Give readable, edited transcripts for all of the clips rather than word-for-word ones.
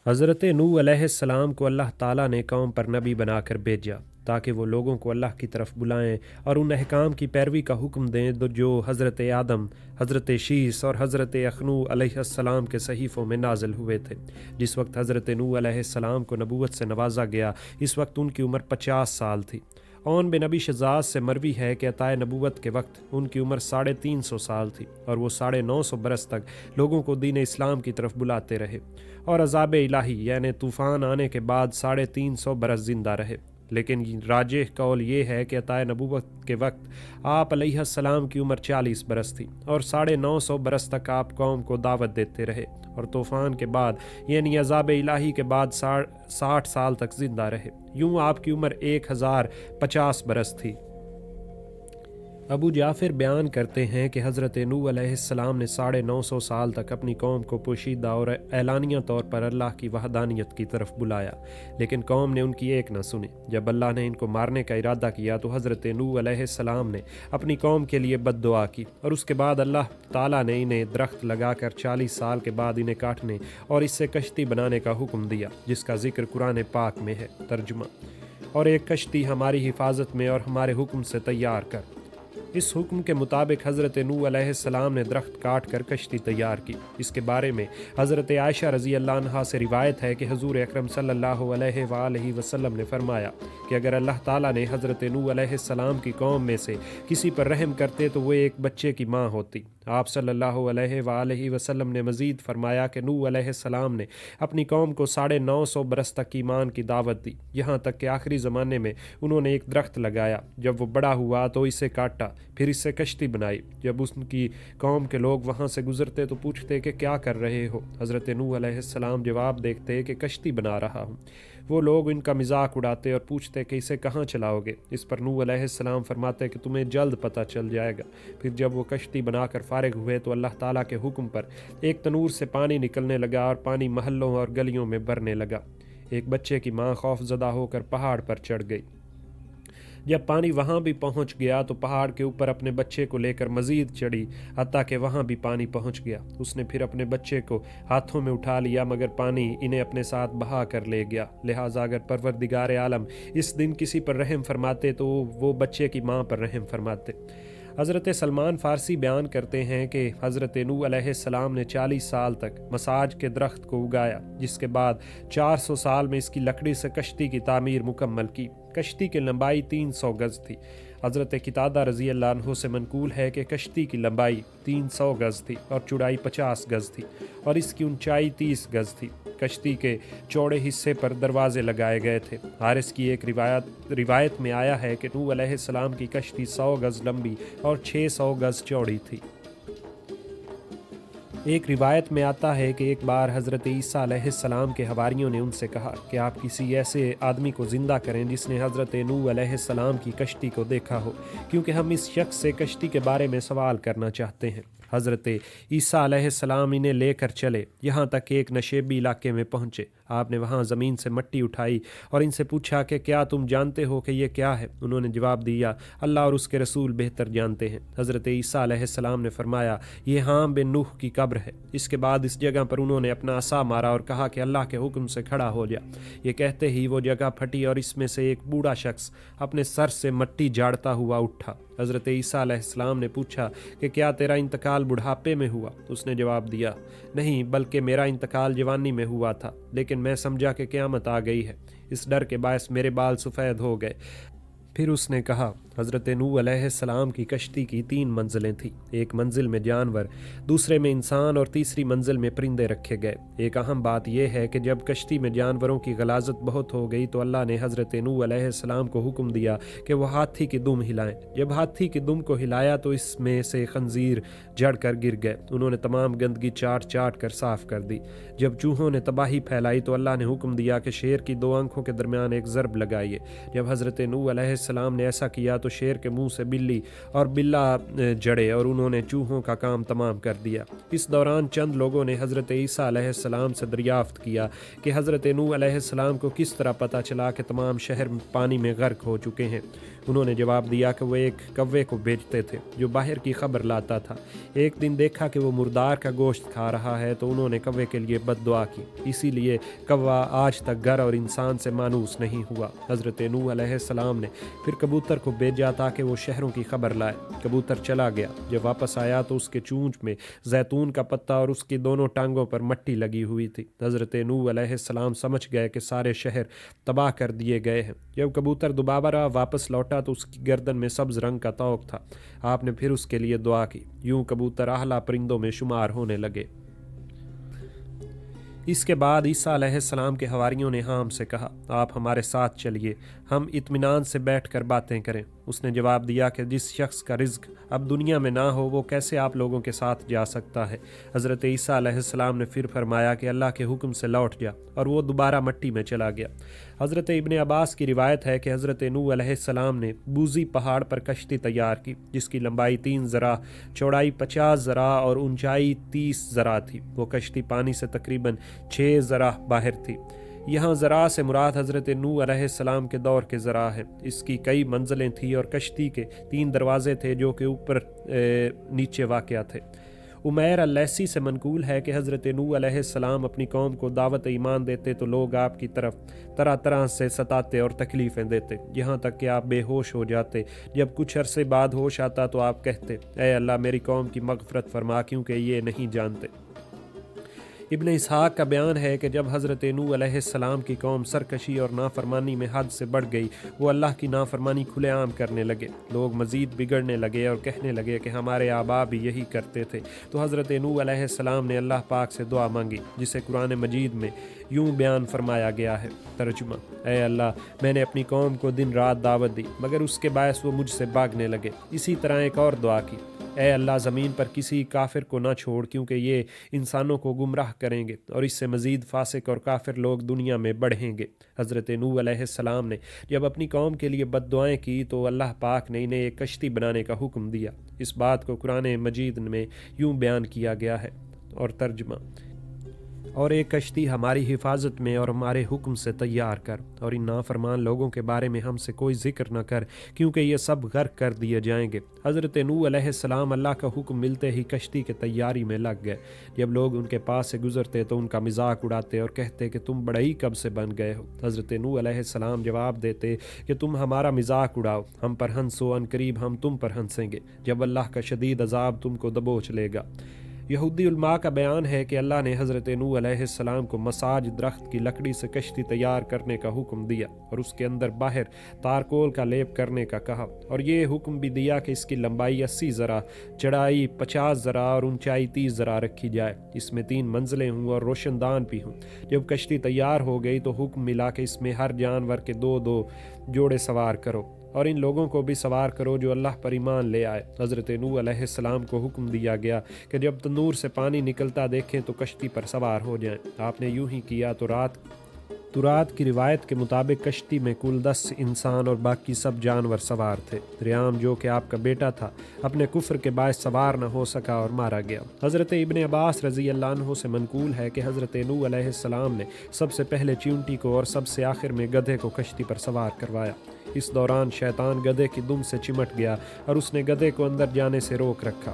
حضرت نوح علیہ السلام کو اللہ تعالیٰ نے قوم پر نبی بنا کر بھیجا تاکہ وہ لوگوں کو اللہ کی طرف بلائیں اور ان احکام کی پیروی کا حکم دیں جو حضرت آدم، حضرت شیس اور حضرت اخنو علیہ السلام کے صحیفوں میں نازل ہوئے تھے۔ جس وقت حضرت نوح علیہ السلام کو نبوت سے نوازا گیا اس وقت ان کی عمر 50 سال تھی۔ اون بن نبی شزاز سے مروی ہے کہ عطائے نبوت کے وقت ان کی عمر 350 سال تھی اور وہ 950 برس تک لوگوں کو دین اسلام کی طرف بلاتے رہے، اور عذاب الہی یعنی طوفان آنے کے بعد 350 برس زندہ رہے۔ لیکن راجح قول یہ ہے کہ عطائے نبوت کے وقت آپ علیہ السلام کی عمر 40 برس تھی اور 950 برس تک آپ قوم کو دعوت دیتے رہے، اور طوفان کے بعد یعنی عذاب الہی کے بعد 60 سال تک زندہ رہے۔ یوں آپ کی عمر 1050 برس تھی۔ ابو جعفر بیان کرتے ہیں کہ حضرت نوح علیہ السلام نے 950 سال تک اپنی قوم کو پوشیدہ اور اعلانیہ طور پر اللہ کی وحدانیت کی طرف بلایا، لیکن قوم نے ان کی ایک نہ سنی۔ جب اللہ نے ان کو مارنے کا ارادہ کیا تو حضرت نوح علیہ السلام نے اپنی قوم کے لیے بد دعا کی، اور اس کے بعد اللہ تعالیٰ نے انہیں درخت لگا کر 40 سال کے بعد انہیں کاٹنے اور اس سے کشتی بنانے کا حکم دیا، جس کا ذکر قرآن پاک میں ہے۔ ترجمہ: اور ایک کشتی ہماری حفاظت میں اور ہمارے حکم سے تیار کر۔ اس حکم کے مطابق حضرت نوح علیہ السلام نے درخت کاٹ کر کشتی تیار کی۔ اس کے بارے میں حضرت عائشہ رضی اللہ عنہا سے روایت ہے کہ حضور اکرم صلی اللہ علیہ وآلہ وسلم نے فرمایا کہ اگر اللہ تعالیٰ نے حضرت نوح علیہ السلام کی قوم میں سے کسی پر رحم کرتے تو وہ ایک بچے کی ماں ہوتی۔ آپ صلی اللہ علیہ وآلہ وسلم نے مزید فرمایا کہ نوح علیہ السلام نے اپنی قوم کو 950 برس تک ایمان کی دعوت دی، یہاں تک کہ آخری زمانے میں انہوں نے ایک درخت لگایا۔ جب وہ بڑا ہوا تو اسے کاٹا، پھر اس سے کشتی بنائی۔ جب ان کی قوم کے لوگ وہاں سے گزرتے تو پوچھتے کہ کیا کر رہے ہو؟ حضرت نوح علیہ السلام جواب دیتے کہ کشتی بنا رہا ہوں۔ وہ لوگ ان کا مذاق اڑاتے اور پوچھتے کہ اسے کہاں چلاؤ گے؟ اس پر نوح علیہ السلام فرماتے کہ تمہیں جلد پتہ چل جائے گا۔ پھر جب وہ کشتی بنا کر فارغ ہوئے تو اللہ تعالیٰ کے حکم پر ایک تنور سے پانی نکلنے لگا اور پانی محلوں اور گلیوں میں بھرنے لگا۔ ایک بچے کی ماں خوف زدہ ہو کر پہاڑ پر چڑھ گئی۔ جب پانی وہاں بھی پہنچ گیا تو پہاڑ کے اوپر اپنے بچے کو لے کر مزید چڑھی، حتیٰ کہ وہاں بھی پانی پہنچ گیا۔ اس نے پھر اپنے بچے کو ہاتھوں میں اٹھا لیا، مگر پانی انہیں اپنے ساتھ بہا کر لے گیا۔ لہٰذا اگر پروردگار عالم اس دن کسی پر رحم فرماتے تو وہ بچے کی ماں پر رحم فرماتے۔ حضرت سلمان فارسی بیان کرتے ہیں کہ حضرت نوح علیہ السلام نے 40 سال تک مساج کے درخت کو اگایا، جس کے بعد 400 سال میں اس کی لکڑی سے کشتی کی تعمیر مکمل کی۔ کشتی کی لمبائی 300 گز تھی۔ حضرت قتادہ رضی اللہ عنہ سے منقول ہے کہ کشتی کی لمبائی 300 گز تھی اور چوڑائی 50 گز تھی، اور اس کی اونچائی 30 گز تھی۔ کشتی کے چوڑے حصے پر دروازے لگائے گئے تھے۔ حارث کی ایک روایت میں آیا ہے کہ نوح علیہ السلام کی کشتی 100 گز لمبی اور 600 گز چوڑی تھی۔ ایک روایت میں آتا ہے کہ ایک بار حضرت عیسیٰ علیہ السلام کے حواریوں نے ان سے کہا کہ آپ کسی ایسے آدمی کو زندہ کریں جس نے حضرت نوح علیہ السلام کی کشتی کو دیکھا ہو، کیونکہ ہم اس شخص سے کشتی کے بارے میں سوال کرنا چاہتے ہیں۔ حضرت عیسیٰ علیہ السلام انہیں لے کر چلے، یہاں تک کہ ایک نشیبی علاقے میں پہنچے۔ آپ نے وہاں زمین سے مٹی اٹھائی اور ان سے پوچھا کہ کیا تم جانتے ہو کہ یہ کیا ہے؟ انہوں نے جواب دیا، اللہ اور اس کے رسول بہتر جانتے ہیں۔ حضرت عیسیٰ علیہ السلام نے فرمایا، یہ حام بن نوح کی قبر ہے۔ اس کے بعد اس جگہ پر انہوں نے اپنا عصا مارا اور کہا کہ اللہ کے حکم سے کھڑا ہو جا۔ یہ کہتے ہی وہ جگہ پھٹی اور اس میں سے ایک بوڑھا شخص اپنے سر سے مٹی جاڑتا ہوا اٹھا۔ حضرت عیسیٰ علیہ السلام نے پوچھا کہ کیا تیرا انتقال بڑھاپے میں ہوا؟ اس نے جواب دیا، نہیں، بلکہ میرا انتقال جوانی میں ہوا تھا، لیکن میں سمجھا کہ قیامت آ گئی ہے، اس ڈر کے باعث میرے بال سفید ہو گئے۔ پھر اس نے کہا، حضرت نوح علیہ السلام کی کشتی کی 3 منزلیں تھیں، ایک منزل میں جانور، دوسرے میں انسان اور تیسری منزل میں پرندے رکھے گئے۔ ایک اہم بات یہ ہے کہ جب کشتی میں جانوروں کی غلاظت بہت ہو گئی تو اللہ نے حضرت نوح علیہ السلام کو حکم دیا کہ وہ ہاتھی کی دم ہلائیں۔ جب ہاتھی کی دم کو ہلایا تو اس میں سے خنزیر جڑ کر گر گئے۔ انہوں نے تمام گندگی چاٹ چاٹ کر صاف کر دی۔ جب چوہوں نے تباہی پھیلائی تو اللہ نے حکم دیا کہ شیر کی 2 آنکھوں کے درمیان ایک ضرب لگائیے۔ جب حضرت نوح علیہ السلام نے ایسا کیا تو شیر کے منہ سے بلی اور بلا جڑے اور انہوں نے چوہوں کا کام تمام کر دیا۔ اس دوران چند لوگوں نے حضرت عیسیٰ علیہ السلام سے دریافت کیا کہ حضرت نوح علیہ السلام کو کس طرح پتہ چلا کہ تمام شہر پانی میں غرق ہو چکے ہیں۔ انہوں نے جواب دیا کہ وہ ایک کوے کو بیچتے تھے جو باہر کی خبر لاتا تھا۔ ایک دن دیکھا کہ وہ مردار کا گوشت کھا رہا ہے تو انہوں نے کوے کے لیے بد دعا کی، اسی لیے کوا آج تک گر اور انسان سے مانوس نہیں ہوا۔ حضرت نوح علیہ السلام نے پھر کبوتر کو بھیجا تاکہ وہ شہروں کی خبر لائے۔ کبوتر چلا گیا، جب واپس آیا تو اس کے چونچ میں زیتون کا پتا اور اس کی دونوں ٹانگوں پر مٹی لگی ہوئی تھی۔ حضرت نوح علیہ السلام سمجھ گئے کہ سارے شہر تباہ کر دیے گئے ہیں۔ جب کبوتر دوبارہ واپس لوٹا تو اس کی گردن میں سبز رنگ کا طوق تھا۔ آپ نے پھر اس کے لیے دعا کی۔ یوں کبوتر اعلیٰ پرندوں میں شمار ہونے لگے۔ اس کے بعد عیسیٰ علیہ السلام کے حواریوں نے حام سے کہا، آپ ہمارے ساتھ چلیے، ہم اطمینان سے بیٹھ کر باتیں کریں۔ اس نے جواب دیا کہ جس شخص کا رزق اب دنیا میں نہ ہو وہ کیسے آپ لوگوں کے ساتھ جا سکتا ہے۔ حضرت عیسیٰ علیہ السلام نے پھر فرمایا کہ اللہ کے حکم سے لوٹ جا، اور وہ دوبارہ مٹی میں چلا گیا۔ حضرت ابن عباس کی روایت ہے کہ حضرت نوح علیہ السلام نے بوزی پہاڑ پر کشتی تیار کی جس کی لمبائی 3 ذراع، چوڑائی 50 ذراع اور اونچائی 30 ذراع تھی۔ وہ کشتی پانی سے تقریباً 6 ذراع باہر تھی۔ یہاں ذراع سے مراد حضرت نوح علیہ السلام کے دور کے ذراع ہے۔ اس کی کئی منزلیں تھیں اور کشتی کے 3 دروازے تھے جو کہ اوپر نیچے واقع تھے۔ عمیر اللیثی سے منقول ہے کہ حضرت نوح علیہ السلام اپنی قوم کو دعوت ایمان دیتے تو لوگ آپ کی طرف طرح طرح سے ستاتے اور تکلیفیں دیتے، یہاں تک کہ آپ بے ہوش ہو جاتے۔ جب کچھ عرصے بعد ہوش آتا تو آپ کہتے، اے اللہ میری قوم کی مغفرت فرما کیونکہ یہ نہیں جانتے۔ ابن اسحاق کا بیان ہے کہ جب حضرت نوح علیہ السلام کی قوم سرکشی اور نافرمانی میں حد سے بڑھ گئی، وہ اللہ کی نافرمانی کھلے عام کرنے لگے۔ لوگ مزید بگڑنے لگے اور کہنے لگے کہ ہمارے آبا بھی یہی کرتے تھے۔ تو حضرت نوح علیہ السلام نے اللہ پاک سے دعا مانگی جسے قرآن مجید میں یوں بیان فرمایا گیا ہے۔ ترجمہ: اے اللہ، میں نے اپنی قوم کو دن رات دعوت دی مگر اس کے باعث وہ مجھ سے بھاگنے لگے۔ اسی طرح ایک اور دعا کی، اے اللہ زمین پر کسی کافر کو نہ چھوڑ کیونکہ یہ انسانوں کو گمراہ کریں گے اور اس سے مزید فاسق اور کافر لوگ دنیا میں بڑھیں گے۔ حضرت نوح علیہ السلام نے جب اپنی قوم کے لیے بد دعائیں کی تو اللہ پاک نے انہیں ایک کشتی بنانے کا حکم دیا۔ اس بات کو قرآن مجید میں یوں بیان کیا گیا ہے، اور ترجمہ: اور ایک کشتی ہماری حفاظت میں اور ہمارے حکم سے تیار کر، اور ان نافرمان لوگوں کے بارے میں ہم سے کوئی ذکر نہ کر کیونکہ یہ سب غرق کر دیے جائیں گے۔ حضرت نوح علیہ السلام اللہ کا حکم ملتے ہی کشتی کے تیاری میں لگ گئے۔ جب لوگ ان کے پاس سے گزرتے تو ان کا مذاق اڑاتے اور کہتے کہ تم بڑے ہی کب سے بن گئے ہو۔ حضرت نوح علیہ السلام جواب دیتے کہ تم ہمارا مذاق اڑاؤ، ہم پر ہنسو، ان قریب ہم تم پر ہنسیں گے جب اللہ کا شدید عذاب تم کو دبوچ لے گا۔ یہودی علماء کا بیان ہے کہ اللہ نے حضرت نوح علیہ السلام کو مساج درخت کی لکڑی سے کشتی تیار کرنے کا حکم دیا اور اس کے اندر باہر تارکول کا لیپ کرنے کا کہا، اور یہ حکم بھی دیا کہ اس کی لمبائی 80 ذراع، چڑھائی 50 ذراع اور اونچائی 30 ذراع رکھی جائے، اس میں 3 منزلیں ہوں اور روشن دان بھی ہوں۔ جب کشتی تیار ہو گئی تو حکم ملا کہ اس میں ہر جانور کے 2 جوڑے سوار کرو اور ان لوگوں کو بھی سوار کرو جو اللہ پر ایمان لے آئے۔ حضرت نوح علیہ السلام کو حکم دیا گیا کہ جب تنور سے پانی نکلتا دیکھیں تو کشتی پر سوار ہو جائیں۔ آپ نے یوں ہی کیا تو رات کی روایت کے مطابق کشتی میں کل 10 انسان اور باقی سب جانور سوار تھے۔ ریام جو کہ آپ کا بیٹا تھا اپنے کفر کے باعث سوار نہ ہو سکا اور مارا گیا۔ حضرت ابن عباس رضی اللہ عنہ سے منقول ہے کہ حضرت نوح علیہ السلام نے سب سے پہلے چیونٹی کو اور سب سے آخر میں گدھے کو کشتی پر سوار کروایا۔ اس دوران شیطان گدھے کی دم سے چمٹ گیا اور اس نے گدھے کو اندر جانے سے روک رکھا۔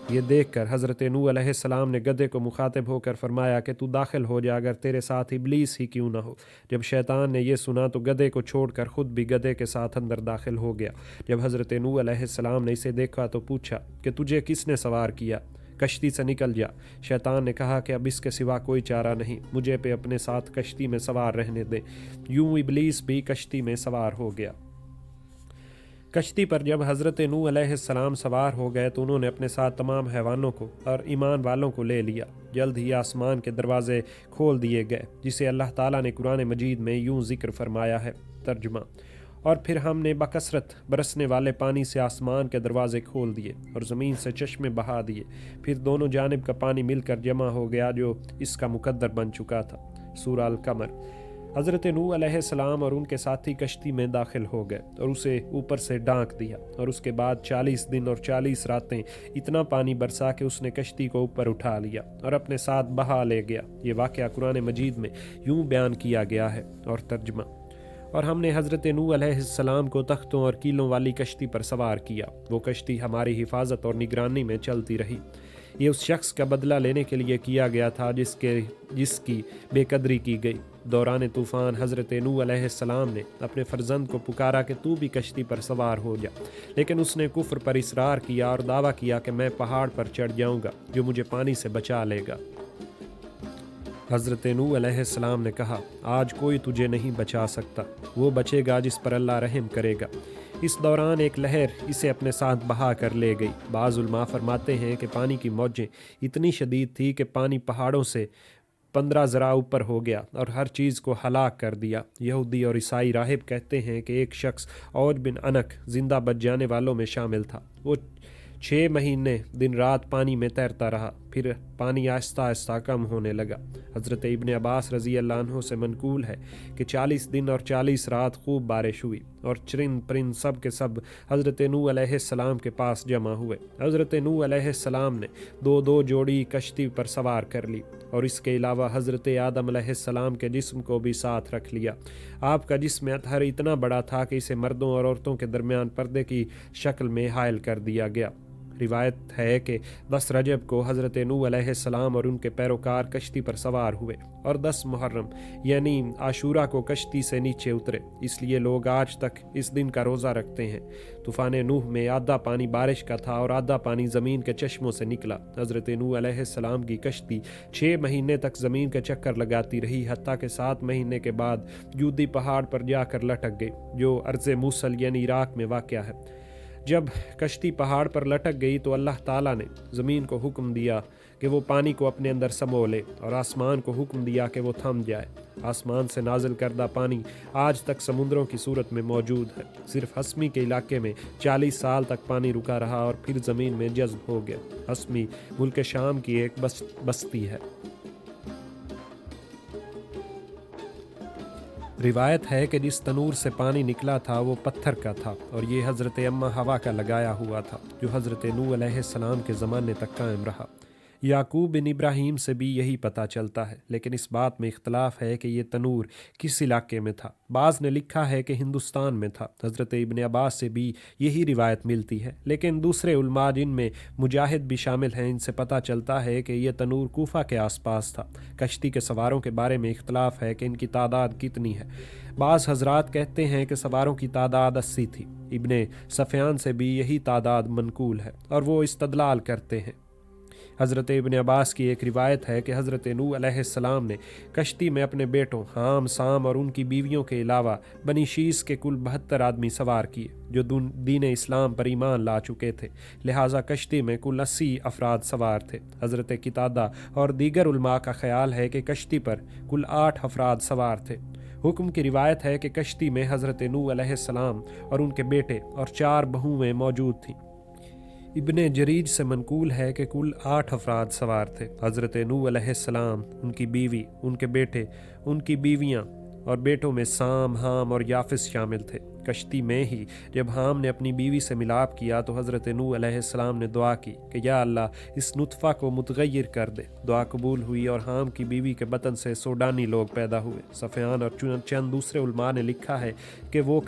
یہ دیکھ کر حضرت نوح علیہ السلام نے گدھے کو مخاطب ہو کر فرمایا کہ تو داخل ہو جا اگر تیرے ساتھ ابلیس ہی کیوں نہ ہو۔ جب شیطان نے یہ سنا تو گدھے کو چھوڑ کر خود بھی گدھے کے ساتھ اندر داخل ہو گیا۔ جب حضرت نوح علیہ السلام نے اسے دیکھا تو پوچھا کہ تجھے کس نے سوار کیا؟ کشتی سے نکل جا۔ شیطان نے کہا کہ اب اس کے سوا کوئی چارہ نہیں، مجھے پہ اپنے ساتھ کشتی میں سوار رہنے دیں۔ یوں ابلیس بھی کشتی میں سوار ہو گیا۔ کشتی پر جب حضرت نوح علیہ السلام سوار ہو گئے تو انہوں نے اپنے ساتھ تمام حیوانوں کو اور ایمان والوں کو لے لیا۔ جلد ہی آسمان کے دروازے کھول دیے گئے جسے اللہ تعالیٰ نے قرآن مجید میں یوں ذکر فرمایا ہے۔ ترجمہ: اور پھر ہم نے بکثرت برسنے والے پانی سے آسمان کے دروازے کھول دیے اور زمین سے چشمے بہا دیے، پھر دونوں جانب کا پانی مل کر جمع ہو گیا جو اس کا مقدر بن چکا تھا۔ سورہ القمر۔ حضرت نوح علیہ السلام اور ان کے ساتھی کشتی میں داخل ہو گئے اور اسے اوپر سے ڈانک دیا، اور اس کے بعد 40 دن اور 40 راتیں اتنا پانی برسا کہ اس نے کشتی کو اوپر اٹھا لیا اور اپنے ساتھ بہا لے گیا۔ یہ واقعہ قرآن مجید میں یوں بیان کیا گیا ہے، اور ترجمہ: اور ہم نے حضرت نوح علیہ السلام کو تختوں اور کیلوں والی کشتی پر سوار کیا، وہ کشتی ہماری حفاظت اور نگرانی میں چلتی رہی۔ یہ اس شخص کا بدلہ لینے کے لیے کیا گیا تھا جس کی بے قدری کی گئی۔ دوران طوفان حضرت نوح علیہ السلام نے اپنے فرزند کو پکارا کہ تو بھی کشتی پر سوار ہو جا، لیکن اس نے کفر پر اصرار کیا اور دعویٰ کیا کہ میں پہاڑ پر چڑھ جاؤں گا جو مجھے پانی سے بچا لے گا۔ حضرت نوح علیہ السلام نے کہا، آج کوئی تجھے نہیں بچا سکتا، وہ بچے گا جس پر اللہ رحم کرے گا۔ اس دوران ایک لہر اسے اپنے ساتھ بہا کر لے گئی۔ بعض علماء فرماتے ہیں کہ پانی کی موجیں اتنی شدید تھی کہ پانی پہاڑوں سے 15 ذراع اوپر ہو گیا اور ہر چیز کو ہلاک کر دیا۔ یہودی اور عیسائی راہب کہتے ہیں کہ ایک شخص عوج بن انک زندہ بچ جانے والوں میں شامل تھا۔ وہ 6 مہینے دن رات پانی میں تیرتا رہا، پھر پانی آہستہ آہستہ کم ہونے لگا۔ حضرت ابن عباس رضی اللہ عنہ سے منقول ہے کہ 40 دن اور 40 رات خوب بارش ہوئی، اور چرند پرند سب کے سب حضرت نوح علیہ السلام کے پاس جمع ہوئے۔ حضرت نوح علیہ السلام نے 2 جوڑی کشتی پر سوار کر لی، اور اس کے علاوہ حضرت آدم علیہ السلام کے جسم کو بھی ساتھ رکھ لیا۔ آپ کا جسم اطہر اتنا بڑا تھا کہ اسے مردوں اور عورتوں کے درمیان پردے کی شکل میں حائل کر دیا گیا۔ روایت ہے کہ 10 رجب کو حضرت نوح علیہ السلام اور ان کے پیروکار کشتی پر سوار ہوئے، اور 10 محرم یعنی عاشورہ کو کشتی سے نیچے اترے۔ اس لیے لوگ آج تک اس دن کا روزہ رکھتے ہیں۔ طوفان نوح میں آدھا پانی بارش کا تھا اور آدھا پانی زمین کے چشموں سے نکلا۔ حضرت نوح علیہ السلام کی کشتی 6 مہینے تک زمین کے چکر لگاتی رہی، حتیٰ کہ 7 مہینے کے بعد جودی پہاڑ پر جا کر لٹک گئی، جو ارض موصل یعنی عراق میں واقع ہے۔ جب کشتی پہاڑ پر لٹک گئی تو اللہ تعالیٰ نے زمین کو حکم دیا کہ وہ پانی کو اپنے اندر سمو لے، اور آسمان کو حکم دیا کہ وہ تھم جائے۔ آسمان سے نازل کردہ پانی آج تک سمندروں کی صورت میں موجود ہے۔ صرف حسمی کے علاقے میں 40 سال تک پانی رکا رہا اور پھر زمین میں جذب ہو گیا۔ حسمی ملک شام کی ایک بستی ہے۔ روایت ہے کہ جس تنور سے پانی نکلا تھا وہ پتھر کا تھا، اور یہ حضرت اماں حوا کا لگایا ہوا تھا، جو حضرت نوح علیہ السلام کے زمانے تک قائم رہا۔ یعقوب بن ابراہیم سے بھی یہی پتہ چلتا ہے، لیکن اس بات میں اختلاف ہے کہ یہ تنور کس علاقے میں تھا۔ بعض نے لکھا ہے کہ ہندوستان میں تھا۔ حضرت ابن عباس سے بھی یہی روایت ملتی ہے، لیکن دوسرے علماء جن میں مجاہد بھی شامل ہیں، ان سے پتہ چلتا ہے کہ یہ تنور کوفہ کے آس پاس تھا۔ کشتی کے سواروں کے بارے میں اختلاف ہے کہ ان کی تعداد کتنی ہے۔ بعض حضرات کہتے ہیں کہ سواروں کی تعداد 80 تھی۔ ابن سفیان سے بھی یہی تعداد منقول ہے، اور وہ استدلال کرتے ہیں۔ حضرت ابن عباس کی ایک روایت ہے کہ حضرت نوح علیہ السلام نے کشتی میں اپنے بیٹوں حام، سام اور ان کی بیویوں کے علاوہ بنی شیس کے کل 72 آدمی سوار کیے، جو دین اسلام پر ایمان لا چکے تھے، لہٰذا کشتی میں کل 80 افراد سوار تھے۔ حضرت قتادہ اور دیگر علماء کا خیال ہے کہ کشتی پر کل 8 افراد سوار تھے۔ حکم کی روایت ہے کہ کشتی میں حضرت نوح علیہ السلام اور ان کے بیٹے اور 4 بہویں موجود تھیں۔ ابن جریج سے منقول ہے کہ کل 8 افراد سوار تھے۔ حضرت نوح علیہ السلام، ان کی بیوی، ان کے بیٹے، ان کی بیویاں اور بیٹوں میں سام، حام اور یافس شامل تھے۔ کشتی میں ہی جب حام نے اپنی بیوی سے ملاپ کیا تو حضرت نوح علیہ السلام نے دعا کی کہ یا اللہ اس نطفہ کو متغیر کر دے۔ دعا قبول ہوئی اور حام کی بیوی کے بطن سے سوڈانی لوگ پیدا ہوئے۔ سفیان اور چند دوسرے علماء نے لکھا ہے کہ وہ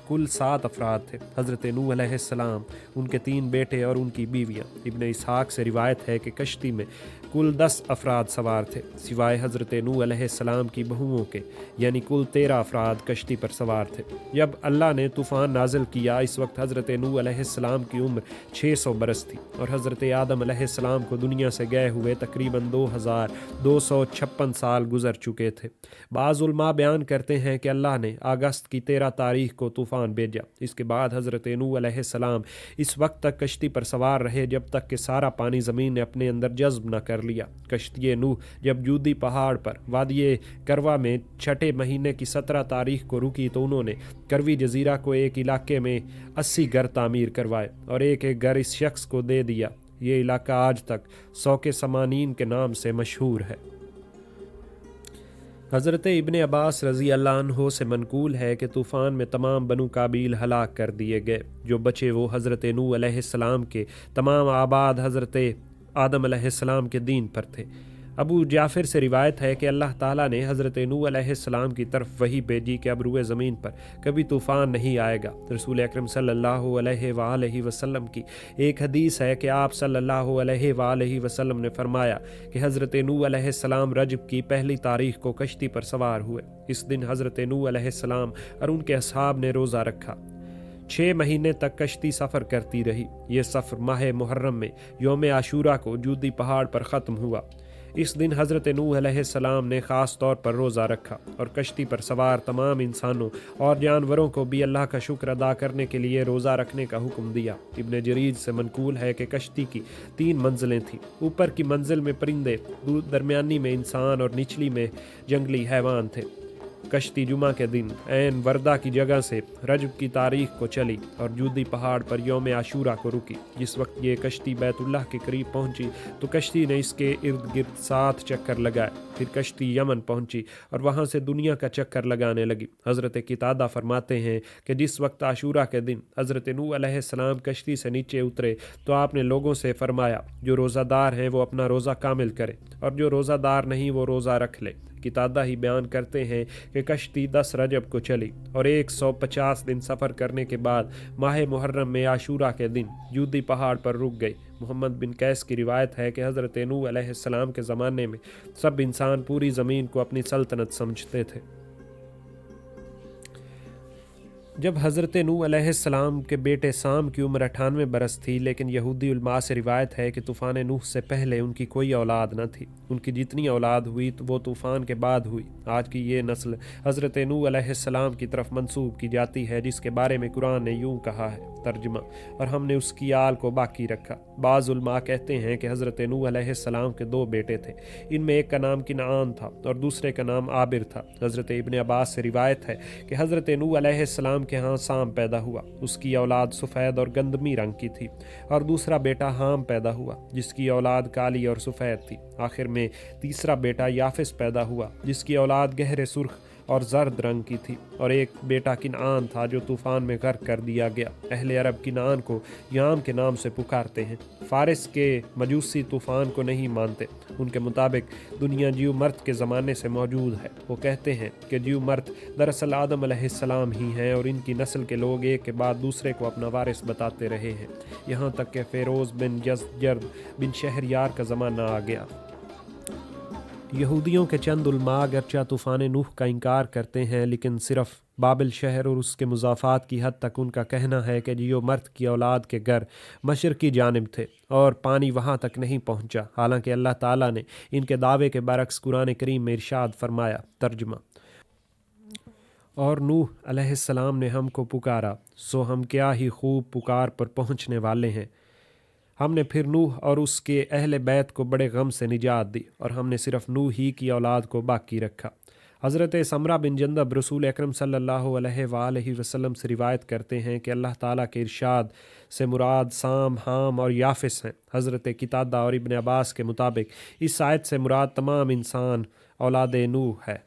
کل 7 افراد تھے، حضرت نوح علیہ السلام، ان کے 3 بیٹے اور ان کی بیویاں۔ ابن اسحاق سے روایت ہے کہ کشتی میں کل 10 افراد سوار تھے، سوائے حضرت نوح علیہ السلام کی بہوؤں کے، یعنی کل 13 افراد کشتی پر سوار تھے۔ جب اللہ نے طوفان نازل کیا، اس وقت حضرت نوح علیہ السلام کی عمر 600 برس تھی، اور حضرت آدم علیہ السلام کو دنیا سے گئے ہوئے تقریباً 2256 سال گزر چکے تھے۔ بعض علماء بیان کرتے ہیں کہ اللہ نے اگست کی 13 تاریخ کو طوفان بھیجا۔ اس کے بعد حضرت نوح علیہ السلام اس وقت تک کشتی پر سوار رہے جب تک کہ سارا پانی زمین نے اپنے اندر جذب نہ کر لیا۔ کشتی نوح جب جودی پہاڑ پر وادی کروا میں 6 مہینے کی 17 تاریخ کو رکی تو انہوں نے کروی جزیرہ کو ایک علاقے میں 80 گھر تعمیر کروائے اور ایک گھر اس شخص کو دے دیا۔ یہ علاقہ آج تک سوک سمانین کے نام سے مشہور ہے۔ حضرت ابن عباس رضی اللہ عنہ سے منقول ہے کہ طوفان میں تمام بنو قابیل ہلاک کر دیے گئے، جو بچے وہ حضرت نوح علیہ السلام کے تمام آباد حضرت آدم علیہ السلام کے دین پر تھے۔ ابو جعفر سے روایت ہے کہ اللہ تعالیٰ نے حضرت نوح علیہ السلام کی طرف وحی بھیجی کہ اب روئے زمین پر کبھی طوفان نہیں آئے گا۔ رسول اکرم صلی اللہ علیہ وآلہ وسلم کی ایک حدیث ہے کہ آپ صلی اللہ علیہ وآلہ وسلم نے فرمایا کہ حضرت نوح علیہ السلام رجب کی پہلی تاریخ کو کشتی پر سوار ہوئے۔ اس دن حضرت نوح علیہ السلام اور ان کے اصحاب نے روزہ رکھا۔ 6 مہینے تک کشتی سفر کرتی رہی۔ یہ سفر ماہ محرم میں یوم عاشورہ کو جودی پہاڑ پر ختم ہوا۔ اس دن حضرت نوح علیہ السلام نے خاص طور پر روزہ رکھا اور کشتی پر سوار تمام انسانوں اور جانوروں کو بھی اللہ کا شکر ادا کرنے کے لیے روزہ رکھنے کا حکم دیا۔ ابن جریر سے منقول ہے کہ کشتی کی 3 منزلیں تھیں۔ اوپر کی منزل میں پرندے، درمیانی میں انسان اور نچلی میں جنگلی حیوان تھے۔ کشتی جمعہ کے دن عین وردہ کی جگہ سے رجب کی تاریخ کو چلی اور جودی پہاڑ پر یوم عاشورہ کو رکی۔ جس وقت یہ کشتی بیت اللہ کے قریب پہنچی تو کشتی نے اس کے ارد گرد 7 چکر لگائے۔ پھر کشتی یمن پہنچی اور وہاں سے دنیا کا چکر لگانے لگی۔ حضرت قتادہ فرماتے ہیں کہ جس وقت عاشورہ کے دن حضرت نوح علیہ السلام کشتی سے نیچے اترے تو آپ نے لوگوں سے فرمایا، جو روزہ دار ہیں وہ اپنا روزہ کامل کرے اور جو روزہ دار نہیں وہ روزہ رکھ لے۔ قتادہ ہی بیان کرتے ہیں کہ کشتی 10 رجب کو چلی اور 150 دن سفر کرنے کے بعد ماہ محرم میں عاشورہ کے دن جودی پہاڑ پر رک گئی۔ محمد بن قیس کی روایت ہے کہ حضرت نوح علیہ السلام کے زمانے میں سب انسان پوری زمین کو اپنی سلطنت سمجھتے تھے۔ جب حضرت نوح علیہ السلام کے بیٹے سام کی عمر 98 برس تھی، لیکن یہودی علماء سے روایت ہے کہ طوفان نوح سے پہلے ان کی کوئی اولاد نہ تھی۔ ان کی جتنی اولاد ہوئی تو وہ طوفان کے بعد ہوئی۔ آج کی یہ نسل حضرت نوح علیہ السلام کی طرف منسوب کی جاتی ہے، جس کے بارے میں قرآن نے یوں کہا ہے، ترجمہ، اور ہم نے اس کی آل کو باقی رکھا۔ بعض علماء کہتے ہیں کہ حضرت نوح علیہ السلام کے 2 بیٹے تھے۔ ان میں ایک کا نام کنعان تھا اور دوسرے کا نام عابر تھا۔ حضرت ابن عباس سے روایت ہے کہ حضرت نوح علیہ السلام کے ہاں سام پیدا ہوا۔ اس کی اولاد سفید اور گندمی رنگ کی تھی، اور دوسرا بیٹا حام پیدا ہوا جس کی اولاد کالی اور سفید تھی۔ آخر میں تیسرا بیٹا یافس پیدا ہوا جس کی اولاد گہرے سرخ اور زرد رنگ کی تھی، اور ایک بیٹا کنعان تھا جو طوفان میں غرق کر دیا گیا۔ اہل عرب کنعان کو یام کے نام سے پکارتے ہیں۔ فارس کے مجوسی طوفان کو نہیں مانتے۔ ان کے مطابق دنیا جیو مرت کے زمانے سے موجود ہے۔ وہ کہتے ہیں کہ جیو مرت دراصل آدم علیہ السلام ہی ہیں، اور ان کی نسل کے لوگ ایک کے بعد دوسرے کو اپنا وارث بتاتے رہے ہیں، یہاں تک کہ فیروز بن یزدجرد بن شہریار کا زمانہ آ گیا۔ یہودیوں کے چند علماء اگرچہ طوفان نوح کا انکار کرتے ہیں، لیکن صرف بابل شہر اور اس کے مضافات کی حد تک ان کا کہنا ہے کہ جیو مرت کی اولاد کے گھر مشرقی جانب تھے اور پانی وہاں تک نہیں پہنچا، حالانکہ اللہ تعالیٰ نے ان کے دعوے کے برعکس قرآن کریم میں ارشاد فرمایا، ترجمہ، اور نوح علیہ السلام نے ہم کو پکارا، سو ہم کیا ہی خوب پکار پر پہنچنے والے ہیں۔ ہم نے پھر نوح اور اس کے اہل بیت کو بڑے غم سے نجات دی، اور ہم نے صرف نوح ہی کی اولاد کو باقی رکھا۔ حضرت سمرہ بن جندب رسول اکرم صلی اللہ علیہ وآلہ وسلم سے روایت کرتے ہیں کہ اللہ تعالیٰ کے ارشاد سے مراد سام، حام اور یافس ہیں۔ حضرت قتادہ اور ابن عباس کے مطابق اس آیت سے مراد تمام انسان اولاد نوح ہے۔